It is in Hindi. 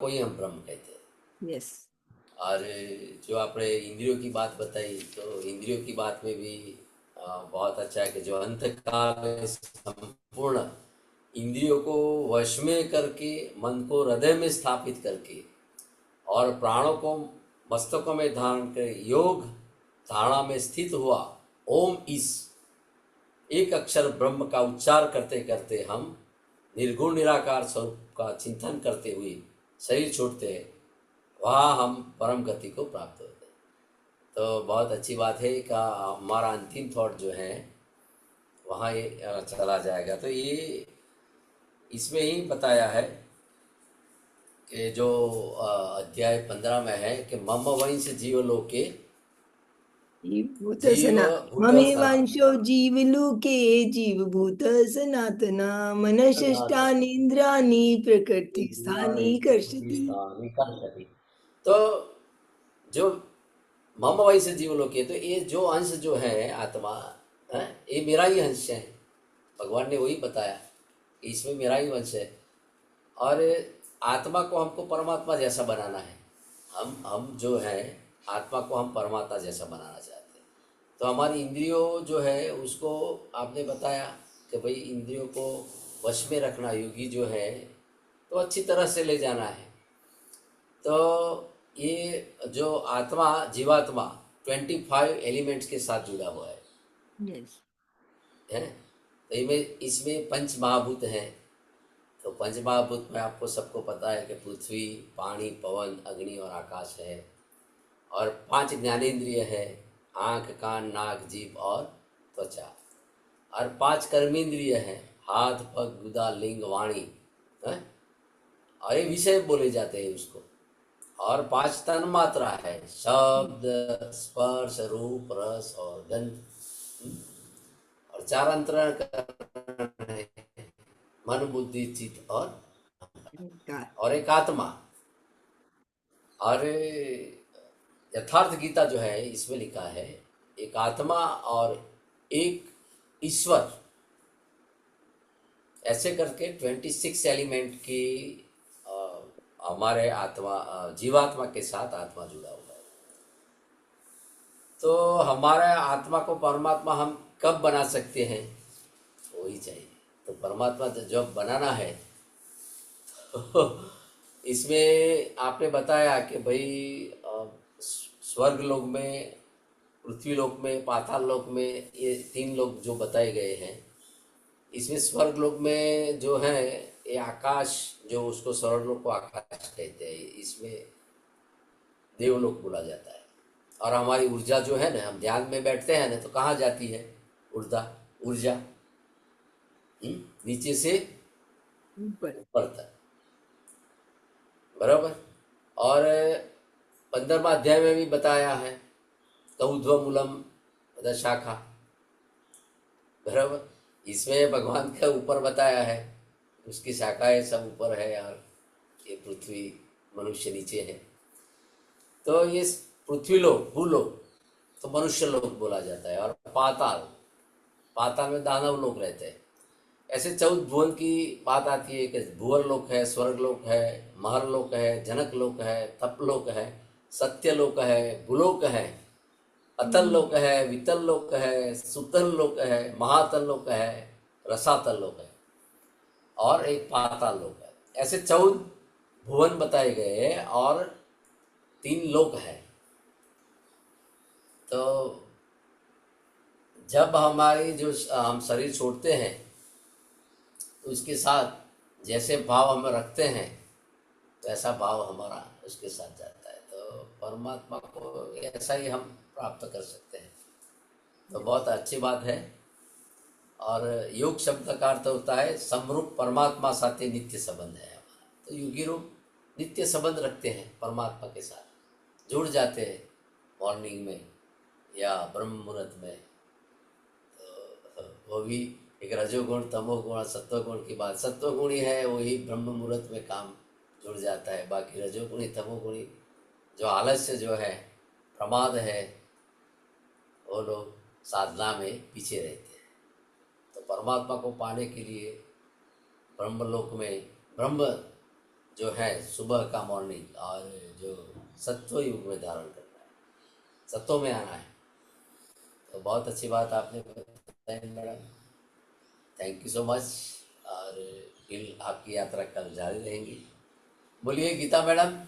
को ही हम ब्रह्म कहते हैं। यस। और जो आपने इंद्रियों की बात बताई, तो इंद्रियों की बात में भी बहुत अच्छा है कि जो अंत काल में संपूर्ण इंद्रियों को वश में करके, मन को हृदय में स्थापित करके और प्राणों को मस्तकों में धारण कर योग धारणा में स्थित हुआ ओम इस एक अक्षर ब्रह्म का उच्चार करते करते हम निर्गुण निराकार स्वरूप का चिंतन करते हुए शरीर छोड़ते हैं, वहाँ हम परम गति को प्राप्त होते हैं। तो बहुत अच्छी बात है कि हमारा अंतिम थॉट जो है वहाँ ये चला जाएगा। तो ये इसमें ही बताया है कि जो अध्याय 15 में है कि मम वंश जीवलोके जीवभूत जीव सना भूत ममेवांशो जीवलोके जीवभूत सनातना मनशिष्टानीन्द्राणि प्रकृति स्थानी कर्षति। सनातन। तो जो मम वैसे जीवलोक है, तो ये जो अंश जो है आत्मा है, ये मेरा ही अंश है। भगवान ने वही बताया कि इसमें मेरा ही अंश है। और आत्मा को हमको परमात्मा जैसा बनाना है। हम जो है आत्मा को हम परमात्मा जैसा बनाना चाहते हैं। तो हमारी इंद्रियों जो है उसको आपने बताया कि भाई इंद्रियों को वश में रखना योगी जो है, तो अच्छी तरह से ले जाना है। तो ये जो आत्मा जीवात्मा 25 एलिमेंट्स के साथ जुड़ा हुआ यस। है। तो इसमें इसमें पंच महाभूत हैं। तो पंच महाभूत में आपको सबको पता है कि पृथ्वी, पानी, पवन, अग्नि और आकाश है। और 5 ज्ञानेंद्रिय है, आँख, कान, नाक, जीभ और त्वचा। और 5 कर्मेंद्रिय हैं, हाथ, पग, गुदा, लिंग, वाणी है। और ये विषय बोले जाते हैं उसको। और 5 तन मात्रा है, शब्द, स्पर्श, रूप, रस और गंध। और 4 अंतरण है, मन, बुद्धि, चित्त और एक आत्मा। और यथार्थ गीता जो है इसमें लिखा है एक आत्मा और एक ईश्वर, ऐसे करके 26 एलिमेंट की हमारे आत्मा जीवात्मा के साथ आत्मा जुड़ा हुआ है। तो हमारे आत्मा को परमात्मा हम कब बना सकते हैं, वही चाहिए। तो परमात्मा जब बनाना है तो इसमें आपने बताया कि भाई स्वर्ग लोक में, पृथ्वी लोक में, पाताल लोक में, ये 3 लोक जो बताए गए हैं। इसमें स्वर्ग लोक में जो है ये आकाश, जो उसको स्वर्ग लोक को आकाश कहते हैं, इसमें देवलोक बोला जाता है। और हमारी ऊर्जा जो है ना, हम ध्यान में बैठते हैं ना, तो कहाँ जाती है ऊर्जा? ऊर्जा नीचे से ऊपर। ऊपर तक, बराबर। और 15वां अध्याय में भी बताया है ऊर्ध्व मूलम अध शाखा, बराबर। इसमें भगवान का ऊपर बताया है, उसकी शाखाएं सब ऊपर है और ये पृथ्वी मनुष्य नीचे है। तो ये पृथ्वी लोक, भूलोक तो मनुष्य लोक बोला जाता है। और पाताल, पाताल में दानव लोग रहते हैं। ऐसे 14 भुवन की बात आती है कि भूवर लोक है, स्वर्ग लोक है, महर लोक है, जनक लोक है, तप लोक है, सत्य लोक है, भूलोक है, अतल लोक है, वितल लोक है, सुतल लोक है, महातल लोक है, रसातल लोक है और एक पाताल लोक है। ऐसे 14 भुवन बताए गए और 3 लोक है। तो जब हमारी जो हम शरीर छोड़ते हैं, तो उसके साथ जैसे भाव हम रखते हैं, तो ऐसा भाव हमारा उसके साथ जाता है। तो परमात्मा को ऐसा ही हम प्राप्त कर सकते हैं। तो बहुत अच्छी बात है। और योग शब्द का अर्थ होता है समरूप परमात्मा साथ नित्य संबंध है हमारा। तो योगी रूप नित्य संबंध रखते हैं परमात्मा के साथ, जुड़ जाते हैं मॉर्निंग में या ब्रह्म मुहूर्त में। तो वो भी एक रजोगुण, तमोगुण और सत्वगुण की बात। सत्वगुण ही है वही ब्रह्म मुहूर्त में काम जुड़ जाता है। बाकी रजोगुणी, तमोगुणी जो आलस्य जो है, प्रमाद है, वो लोग साधना में पीछे रहते हैं। तो परमात्मा को पाने के लिए ब्रह्मलोक में, ब्रह्म जो है सुबह का मॉर्निंग, और जो सत्व युग में धारण करना है, सत्व में आना है। तो बहुत अच्छी बात आपने बताई madam, thank you so much. और फिर आपकी यात्रा कल जारी रहेंगी। बोलिए गीता मैडम।